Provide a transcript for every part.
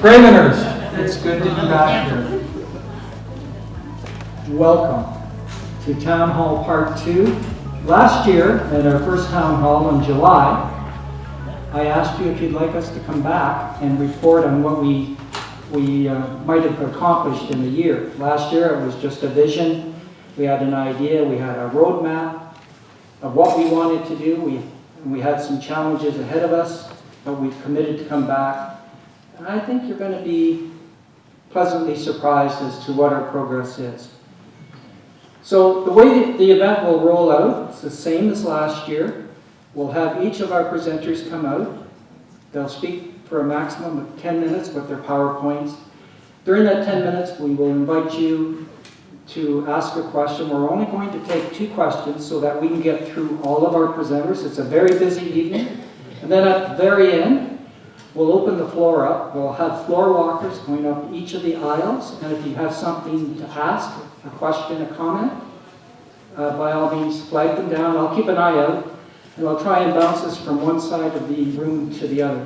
Graveners, it's good to be back here. Welcome to Town Hall Part 2. Last year, at our first Town Hall in July, I asked you if you'd like us to come back and report on what we might have accomplished in the year. Last year, it was just a vision. We had an idea, we had a roadmap of what we wanted to do. We had some challenges ahead of us, but we committed to come back. And I think you're going to be pleasantly surprised as to what our progress is. So the way the event will roll out, it's the same as last year. We'll have each of our presenters come out. They'll speak for a maximum of 10 minutes with their PowerPoints. During that 10 minutes, we will invite you to ask a question. We're only going to take 2 questions so that we can get through all of our presenters. It's a very busy evening. And then at the very end, we'll open the floor up. We'll have floor walkers going up each of the aisles. And if you have something to ask, a question, a comment, by all means, flag them down. I'll keep an eye out, and I'll try and bounce this from one side of the room to the other.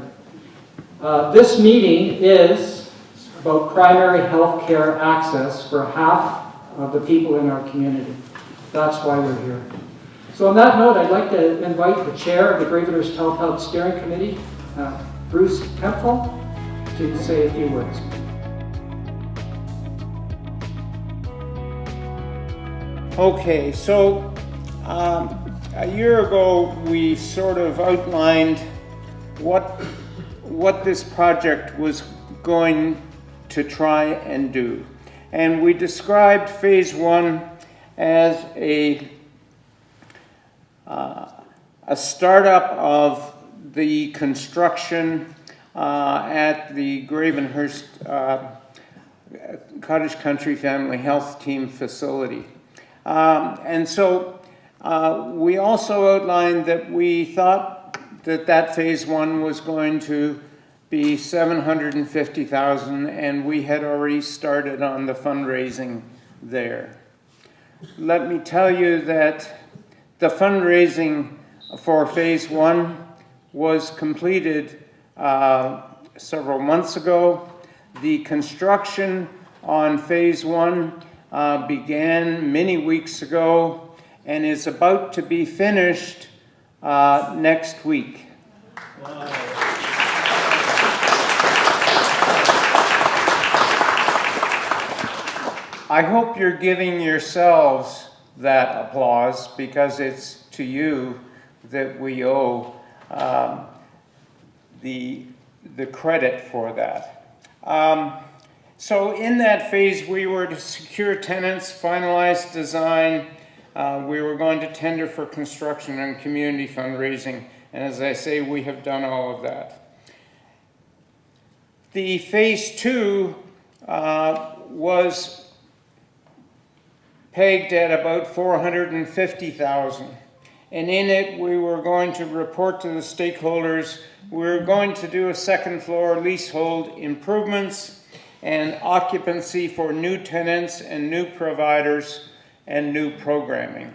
This meeting is about primary health care access for half of the people in our community. That's why we're here. So on that note, I'd like to invite the chair of the Graveners Health Steering Committee, Bruce Hemphill, to say a few words. Okay, so a year ago we sort of outlined what this project was going to try and do. And we described phase 1 as a startup of the construction at the Gravenhurst Cottage Country Family Health Team facility. And so we also outlined that we thought that phase 1 was going to be $750,000, and we had already started on the fundraising there. Let me tell you that the fundraising for phase 1 was completed several months ago. The construction on phase 1 began many weeks ago and is about to be finished next week. Wow. I hope you're giving yourselves that applause, because it's to you that we owe the credit for that. So in that phase, we were to secure tenants, finalize design. We were going to tender for construction and community fundraising. And as I say, we have done all of that. The phase 2 was pegged at about $450,000. And in it, we were going to report to the stakeholders. We were going to do a second floor leasehold improvements and occupancy for new tenants and new providers and new programming.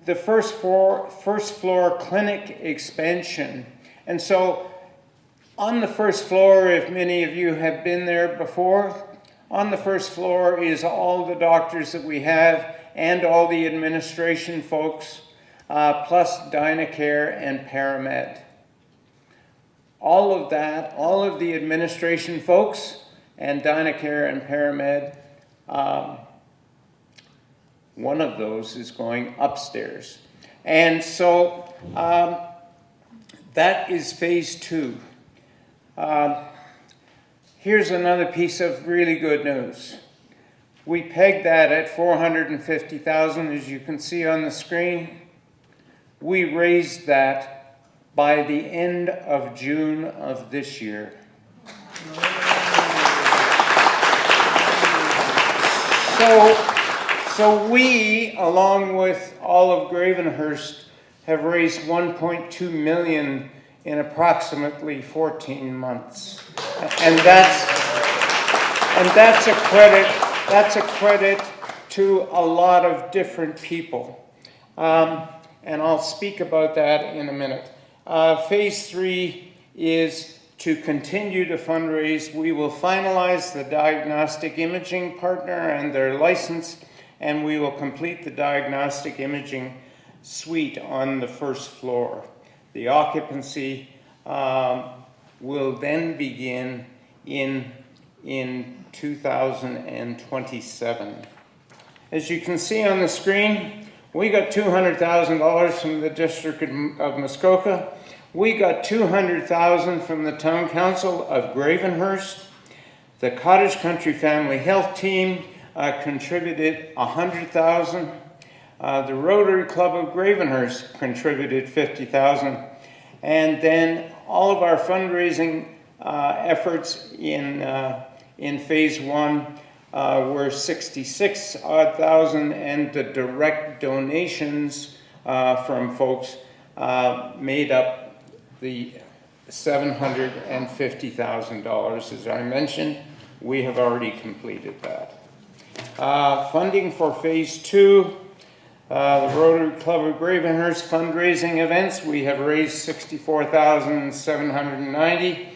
The first floor clinic expansion. And so on the first floor, if many of you have been there before, on the first floor is all the doctors that we have and all the administration folks, plus DynaCare and ParaMed. All of that, all of the administration folks and DynaCare and ParaMed, one of those is going upstairs. And so that is phase 2. Here's another piece of really good news. We pegged that at $450,000, as you can see on the screen. We raised that by the end of June of this year. So we, along with all of Gravenhurst, have raised $1.2 million in approximately 14 months. And that's a credit to a lot of different people. And I'll speak about that in a minute. Phase 3 is to continue to fundraise. We will finalize the diagnostic imaging partner and their license, and we will complete the diagnostic imaging suite on the first floor. The occupancy will then begin in 2027. As you can see on the screen, we got $200,000 from the District of Muskoka. We got $200,000 from the Town Council of Gravenhurst. The Cottage Country Family Health Team contributed $100,000. The Rotary Club of Gravenhurst contributed $50,000. And then all of our fundraising efforts in phase one were $66,000, and the direct donations from folks made up the $750,000. As I mentioned, we have already completed that. Funding for phase two, the Rotary Club of Gravenhurst fundraising events, we have raised $64,790.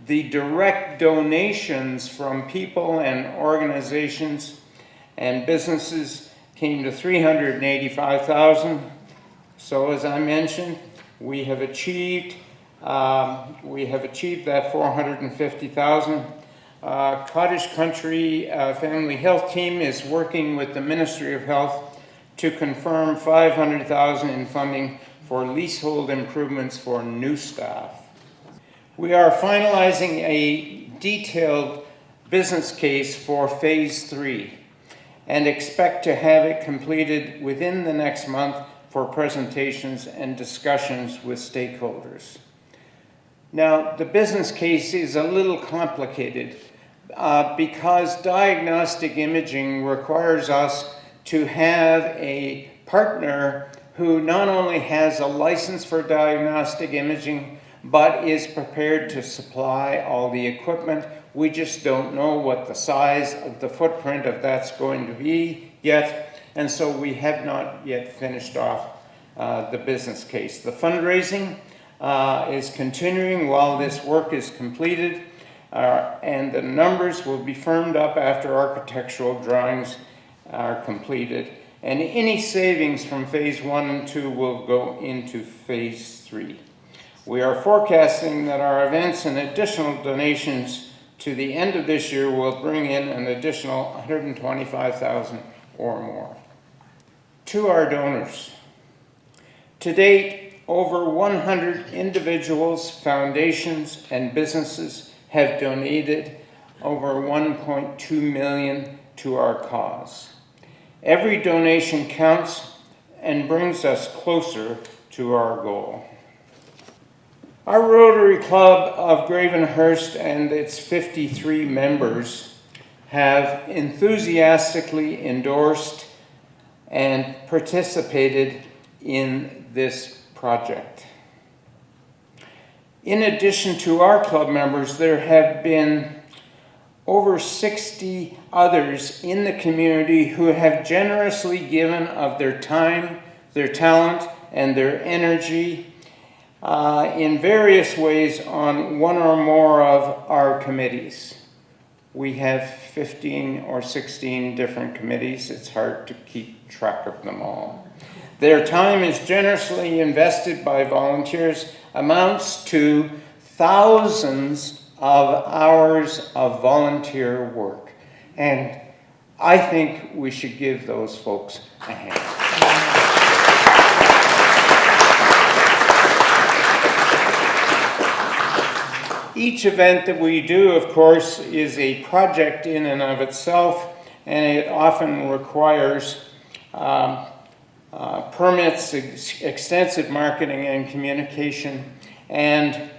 The direct donations from people and organizations and businesses came to $385,000. So as I mentioned, we have achieved that $450,000. Cottage Country Family Health Team is working with the Ministry of Health to confirm $500,000 in funding for leasehold improvements for new staff. We are finalizing a detailed business case for phase three and expect to have it completed within the next month for presentations and discussions with stakeholders. Now, the business case is a little complicated because diagnostic imaging requires us to have a partner who not only has a license for diagnostic imaging, but is prepared to supply all the equipment. We just don't know what the size of the footprint of that's going to be yet, and so we have not yet finished off the business case. The fundraising is continuing while this work is completed, and the numbers will be firmed up after architectural drawings are completed, and any savings from phase one and two will go into phase three. We are forecasting that our events and additional donations to the end of this year will bring in an additional $125,000 or more. To our donors. To date, over 100 individuals, foundations, and businesses have donated over $1.2 million to our cause. Every donation counts and brings us closer to our goal. Our Rotary Club of Gravenhurst and its 53 members have enthusiastically endorsed and participated in this project. In addition to our club members, there have been over 60 others in the community who have generously given of their time, their talent, and their energy in various ways on one or more of our committees. We have 15 or 16 different committees. It's hard to keep track of them all. Their time is generously invested by volunteers, amounts to thousands of hours of volunteer work. And I think we should give those folks a hand. Each event that we do, of course, is a project in and of itself, and it often requires permits, extensive marketing and communication, and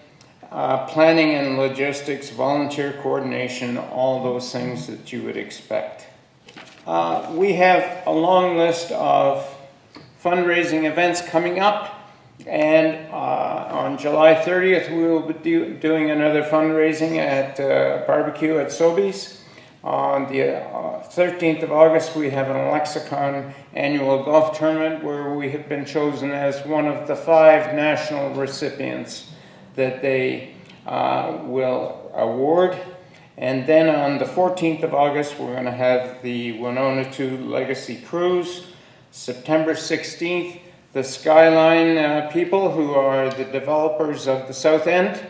planning and logistics, volunteer coordination, all those things that you would expect. We have a long list of fundraising events coming up, and on July 30th we will be doing another fundraising at barbecue at Sobeys. On the 13th of August we have an Lexicon annual golf tournament where we have been chosen as one of the 5 national recipients that they will award. And then on the 14th of August, we're going to have the Winona 2 Legacy Cruise. September 16th, the Skyline people, who are the developers of the South End,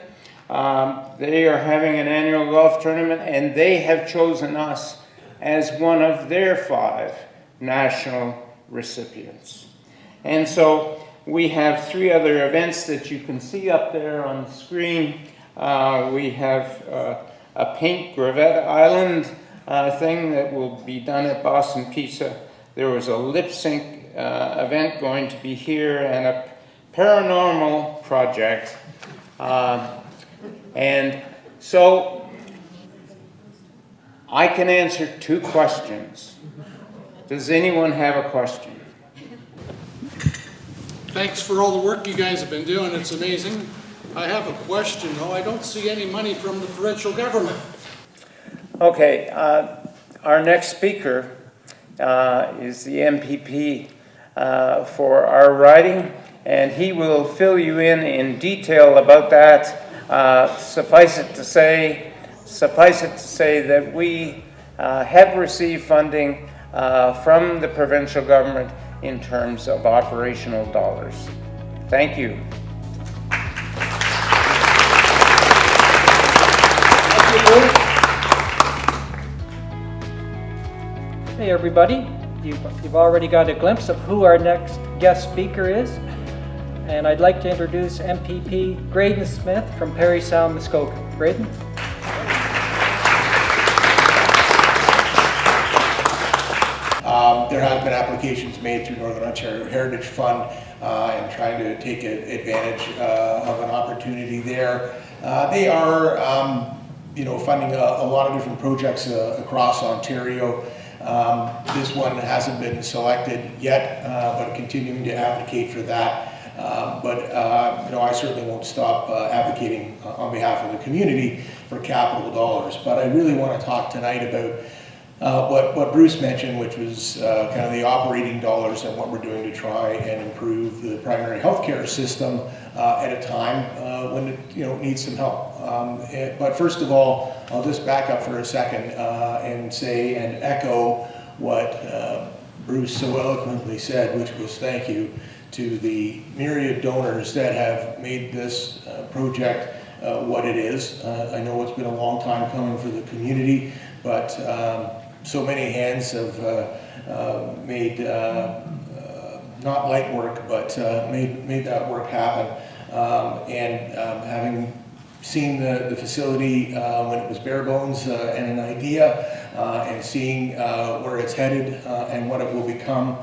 they are having an annual golf tournament, and they have chosen us as one of their 5 national recipients. And so we have 3 other events that you can see up there on the screen. We have a Paint Gravette Island thing that will be done at Boston Pizza. There was a lip sync event going to be here, and a paranormal project. And so I can answer 2 questions. Does anyone have a question? Thanks for all the work you guys have been doing. It's amazing. I have a question, though. I don't see any money from the provincial government. Okay, our next speaker is the MPP for our riding, and he will fill you in detail about that. Suffice it to say that we have received funding from the provincial government in terms of operational dollars. Thank you. Hey everybody, you've already got a glimpse of who our next guest speaker is. And I'd like to introduce MPP Graydon Smith from Parry Sound, Muskoka. Graydon? There have been applications made through Northern Ontario Heritage Fund and trying to take advantage of an opportunity there. They are, funding a lot of different projects across Ontario. This one hasn't been selected yet, but continuing to advocate for that. I certainly won't stop advocating on behalf of the community for capital dollars. But I really want to talk tonight about what Bruce mentioned, which was kind of the operating dollars and what we're doing to try and improve the primary healthcare system at a time when it needs some help. But first of all, I'll just back up for a second and say and echo what Bruce so eloquently said, which was thank you to the myriad donors that have made this project what it is. I know it's been a long time coming for the community, but so many hands have made not light work, but made that work happen. Having seen the facility when it was bare bones and an idea, and seeing where it's headed and what it will become,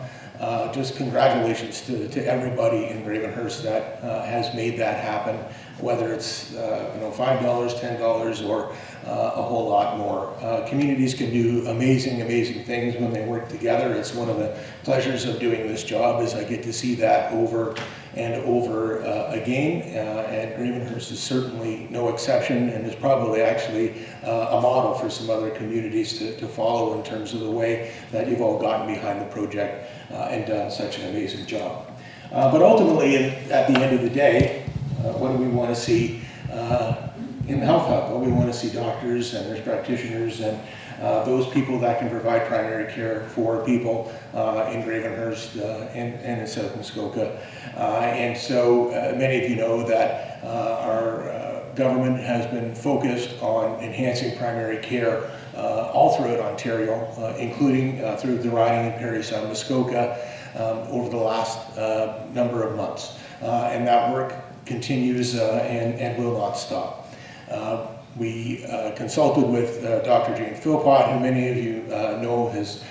just congratulations to everybody in Gravenhurst that has made that happen, whether it's $5, $10, or a whole lot more. Communities can do amazing things when they work together. It's one of the pleasures of doing this job is I get to see that over and over again, and Gravenhurst is certainly no exception, and is probably actually a model for some other communities to follow in terms of the way that you've all gotten behind the project and done such an amazing job. But ultimately, at the end of the day, what do we want to see in the Health Hub? Well, we want to see doctors and nurse practitioners and those people that can provide primary care for people in Gravenhurst and in South Muskoka. And so many of you know that our government has been focused on enhancing primary care all throughout Ontario, including through the riding in Parry Sound, Muskoka, over the last number of months. And that work continues and will not stop. We consulted with Dr. Jane Philpott, who many of you know has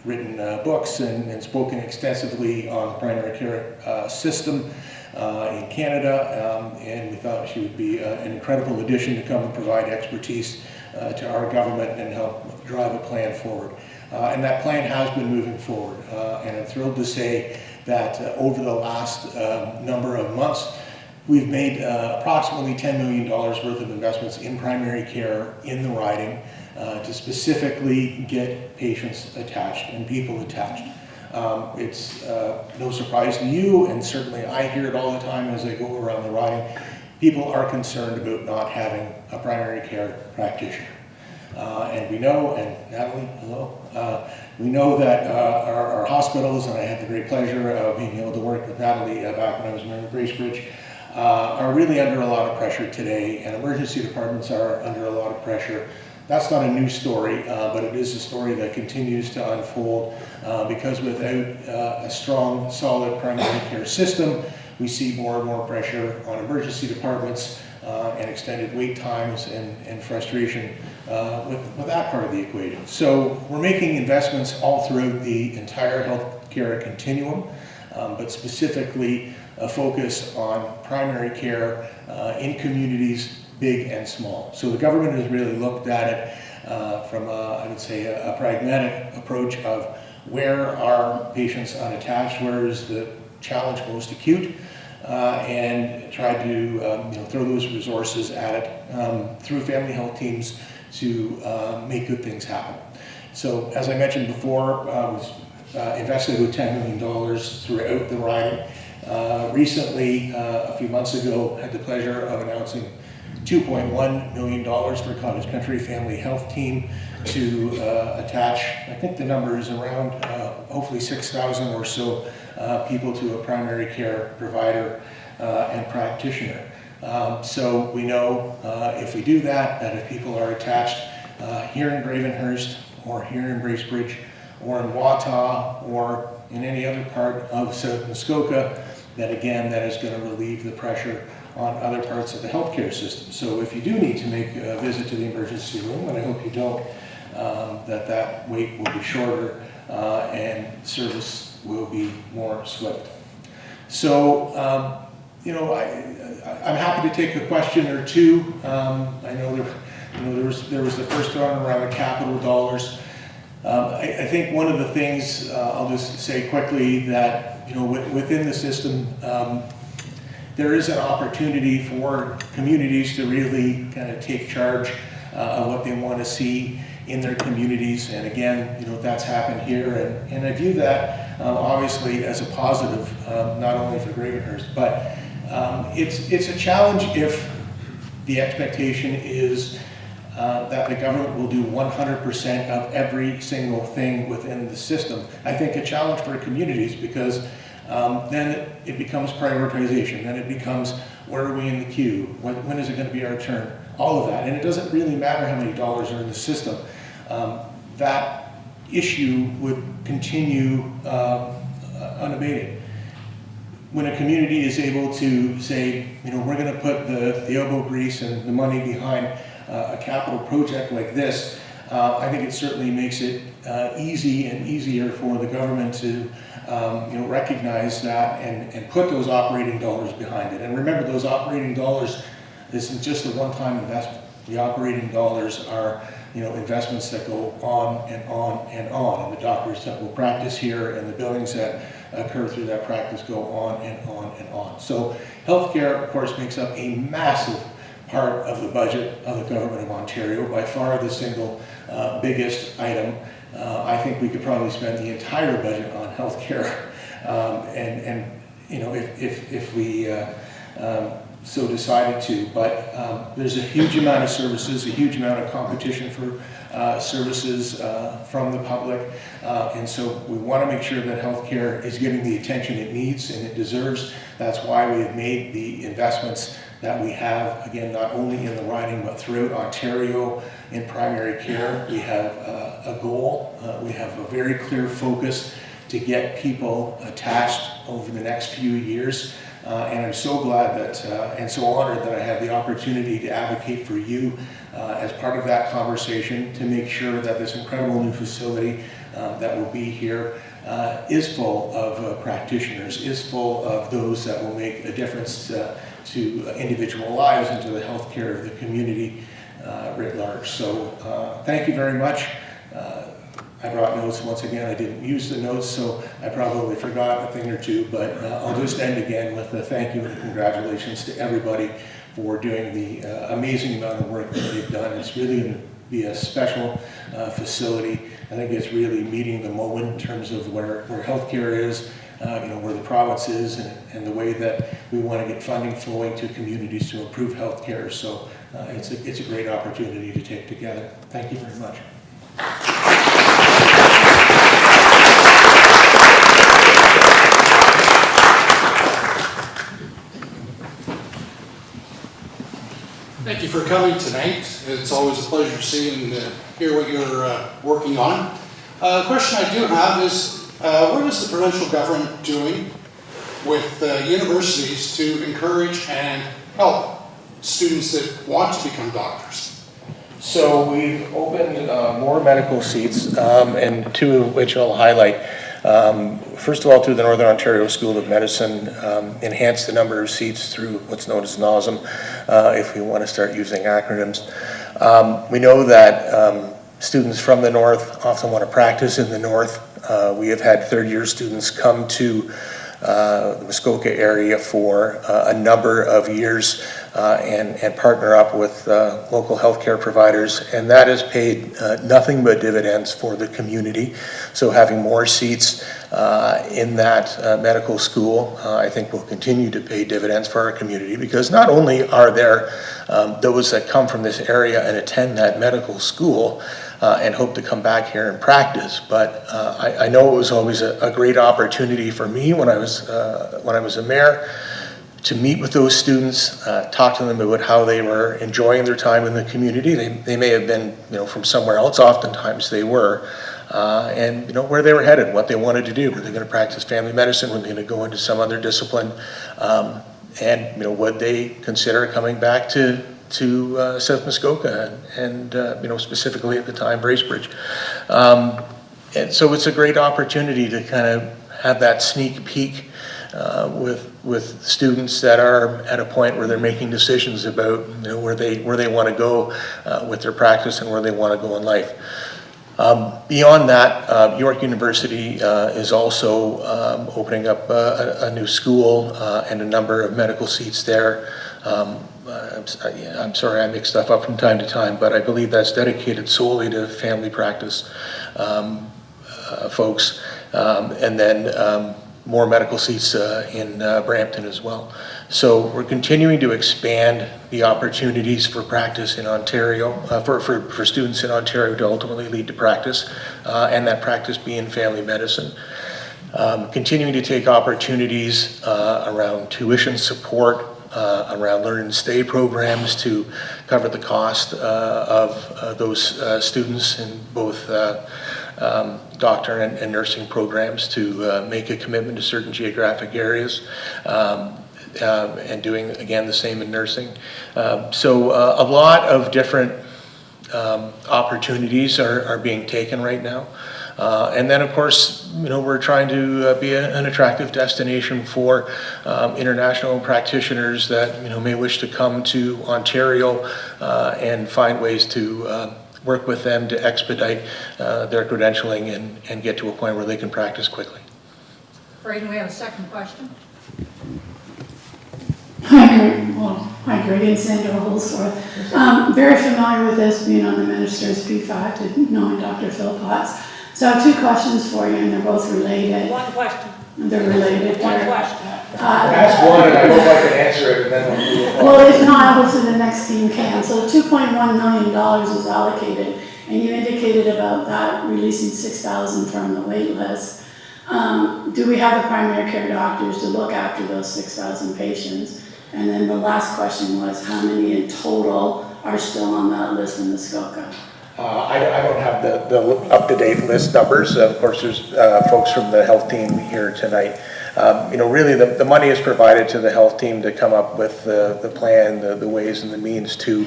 written books and spoken extensively on the primary care system in Canada, and we thought she would be an incredible addition to come and provide expertise to our government and help drive a plan forward. And that plan has been moving forward, and I'm thrilled to say that over the last number of months, we've made approximately $10 million worth of investments in primary care in the riding to specifically get patients attached and people attached. It's no surprise to you, and certainly I hear it all the time as I go around the riding. people are concerned about not having a primary care practitioner. And we know, and Natalie, hello, we know that our hospitals, and I had the great pleasure of being able to work with Natalie back when I was mayor of Bracebridge, are really under a lot of pressure today, and emergency departments are under a lot of pressure. That's not a new story, but it is a story that continues to unfold because without a strong, solid primary care system, we see more and more pressure on emergency departments and extended wait times and frustration with that part of the equation. So we're making investments all throughout the entire healthcare continuum, but specifically a focus on primary care in communities big and small. So the government has really looked at it from I would say a pragmatic approach of where are patients unattached, where is the challenge most acute, and tried to throw those resources at it through family health teams to make good things happen. So as I mentioned before, we've invested with $10 million throughout the riding. Recently, a few months ago, had the pleasure of announcing $2.1 million for Cottage Country Family Health Team to attach, I think the number is around hopefully 6,000 or so people to a primary care provider and practitioner. So we know if we do that, that if people are attached here in Gravenhurst or here in Bracebridge or in Wataw or in any other part of South Muskoka, that again, that is going to relieve the pressure on other parts of the healthcare system. So if you do need to make a visit to the emergency room, and I hope you don't, that wait will be shorter and service will be more swift. So, I'm happy to take a question or two. I know there was the first one around the capital dollars. I think one of the things I'll just say quickly that within the system, there is an opportunity for communities to really kind of take charge of what they want to see in their communities. And again, that's happened here. And I view that obviously as a positive, not only for Gravenhurst, but it's a challenge if the expectation is that the government will do 100% of every single thing within the system. I think a challenge for communities because then it becomes prioritization, then it becomes where are we in the queue, when is it going to be our turn, all of that. And it doesn't really matter how many dollars are in the system. That issue would continue unabated. When a community is able to say, we're going to put the elbow grease and the money behind a capital project like this, I think it certainly makes it easy and easier for the government to recognize that and put those operating dollars behind it. And remember, those operating dollars isn't just a one-time investment. The operating dollars are investments that go on and on and on. And the doctors that will practice here and the buildings that occur through that practice go on and on and on. So healthcare, of course, makes up a massive part of the budget of the government of Ontario, by far the single biggest item. I think we could probably spend the entire budget on healthcare, if we so decided to. But there's a huge amount of services, a huge amount of competition for services from the public, and so we want to make sure that healthcare is getting the attention it needs and it deserves. That's why we have made the investments that we have, again, not only in the riding, but throughout Ontario in primary care. We have a goal, we have a very clear focus to get people attached over the next few years. And I'm so glad that, and so honored that I have the opportunity to advocate for you as part of that conversation to make sure that this incredible new facility that will be here is full of practitioners, is full of those that will make a difference to individual lives and to the healthcare of the community writ large. So thank you very much. I brought notes once again. I didn't use the notes, so I probably forgot a thing or two, but I'll just end again with a thank you and congratulations to everybody for doing the amazing amount of work that they've done. It's really going to be a special facility. I think it's really meeting the moment in terms of where healthcare is, where the province is and the way that we want to get funding flowing to communities to improve healthcare. So it's a great opportunity to take together. Thank you very much. Thank you for coming tonight. It's always a pleasure to see and hear what you're working on. The question I do have is, what is the provincial government doing with universities to encourage and help students that want to become doctors? So we've opened more medical seats, and two of which I'll highlight. First of all, through the Northern Ontario School of Medicine, enhanced the number of seats through what's known as NOSM, if we want to start using acronyms. We know that students from the North often want to practice in the North. We have had third-year students come to the Muskoka area for a number of years and partner up with local healthcare providers, and that has paid nothing but dividends for the community. So having more seats in that medical school, I think will continue to pay dividends for our community, because not only are there those that come from this area and attend that medical school and hope to come back here and practice, but I know it was always a great opportunity for me when I was a mayor to meet with those students, talk to them about how they were enjoying their time in the community. They may have been, from somewhere else. Oftentimes they were, and where they were headed, what they wanted to do. Were they going to practice family medicine? Were they going to go into some other discipline? And would they consider coming back to South Muskoka and specifically at the time Bracebridge? And so it's a great opportunity to kind of have that sneak peek with students that are at a point where they're making decisions about where they want to go with their practice and where they want to go in life. Beyond that, York University is also opening up a new school and a number of medical seats there. I'm sorry, I make stuff up from time to time, but I believe that's dedicated solely to family practice folks, and then more medical seats in Brampton as well. So we're continuing to expand the opportunities for practice in Ontario, for students in Ontario to ultimately lead to practice, and that practice being family medicine. Continuing to take opportunities around tuition support, around learn and stay programs to cover the cost of those students in both doctor and nursing programs, to make a commitment to certain geographic areas, and doing again the same in nursing. So a lot of different opportunities are being taken right now. And then, of course, we're trying to be an attractive destination for international practitioners that may wish to come to Ontario and find ways to work with them to expedite their credentialing and get to a point where they can practice quickly. Braden, we have a second question. Hi, Greg and Sandra Holsworth. Very familiar with this, being on the Minister's P5, to knowing Dr. Phil Potts. So I have two questions for you, and they're both related. One question. They're related. One question. Ask one and I hope I can answer it, and then we'll move on. Well, if not, hopefully the next team can. So $2.1 million was allocated, and you indicated about that releasing 6,000 from the wait list. Do we have the primary care doctors to look after those 6,000 patients? And then the last question was, how many in total are still on that list in Muskoka? I don't have the up-to-date list numbers. Of course, there's folks from the health team here tonight. Really the money is provided to the health team to come up with the plan, the ways and the means to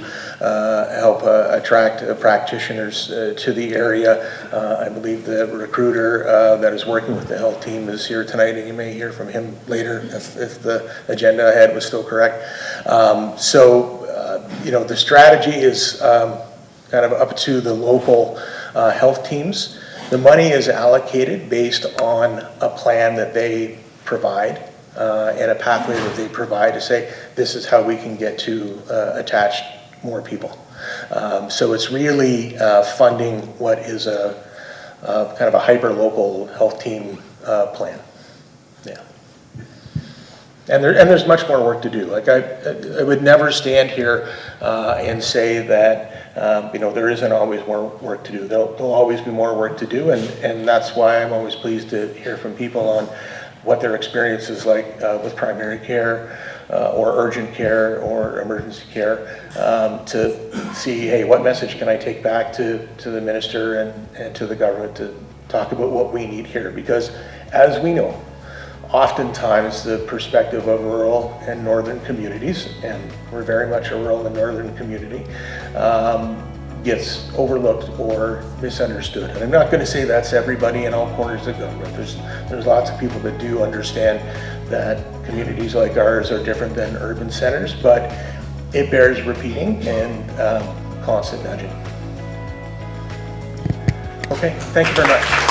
help attract practitioners to the area. I believe the recruiter that is working with the health team is here tonight, and you may hear from him later if the agenda ahead was still correct. The strategy is kind of up to the local health teams. The money is allocated based on a plan that they provide and a pathway that they provide to say, this is how we can get to attach more people. So it's really funding what is a kind of a hyper-local health team plan. Yeah. And there's much more work to do. Like I would never stand here and say that there isn't always more work to do. There'll always be more work to do, and that's why I'm always pleased to hear from people on what their experience is like with primary care or urgent care or emergency care, to see, hey, what message can I take back to the minister and to the government to talk about what we need here, because as we know, oftentimes the perspective of rural and northern communities, and we're very much a rural and northern community, gets overlooked or misunderstood. And I'm not going to say that's everybody in all corners of government. There's lots of people that do understand that communities like ours are different than urban centers, but it bears repeating and constant nudging. Okay, thank you very much.